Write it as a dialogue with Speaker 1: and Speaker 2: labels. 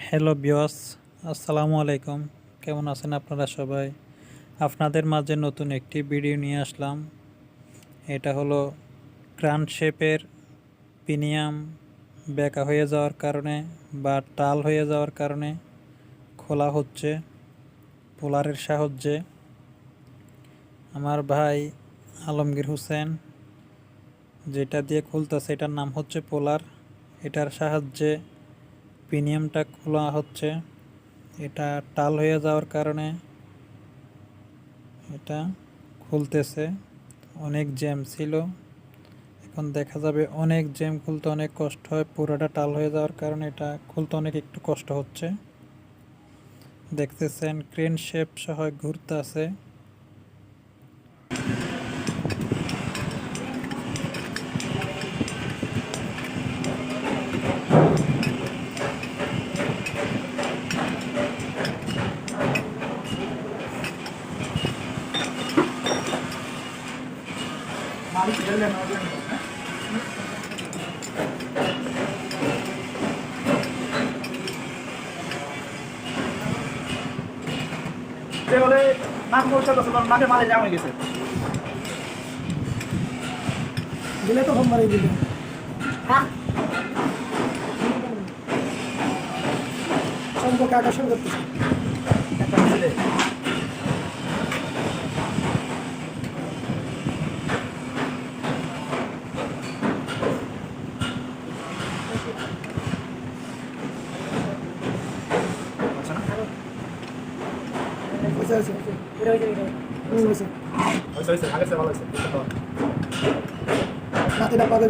Speaker 1: Hello বিয়স, আসসালামু আলাইকুম। কেমন আছেন আপনারা সবাই? আপনাদের মাঝে নতুন একটি ভিডিও নিয়ে আসলাম। এটা হলো ক্রান্ট শেপের পিনিয়াম বেঁকা হয়ে যাওয়ার কারণে বা টাল হয়ে যাওয়ার কারণে খোলা হচ্ছে পোলারের সাহায্যে। আমার ভাই আলমগীর হোসেন যেটা দিয়ে খুলতেছে এটার নাম হচ্ছে পোলার। এটার সাহায্যে পিনিয়ামটা খোলা হচ্ছে। এটা টাল হয়ে যাওয়ার কারণে এটা খুলতেছে। অনেক জ্যাম ছিল, এখন দেখা যাবে অনেক জ্যাম খুলতে অনেক কষ্ট হয়। পুরোটা টাল হয়ে যাওয়ার কারণে এটা খুলতে অনেক একটু কষ্ট হচ্ছে। দেখতেছেন ক্রেন শেপ সহ ঘুরতে আছে।
Speaker 2: বলে নাক পরিষ্কার করছে কারণ নাকে মালে জাম হয়ে গেছে দিলে তো হোম মারি দিলে হ্যাঁ সম্পর্কে আকর্ষণ করতেছে একটা ছেলে নাতিটা পাবে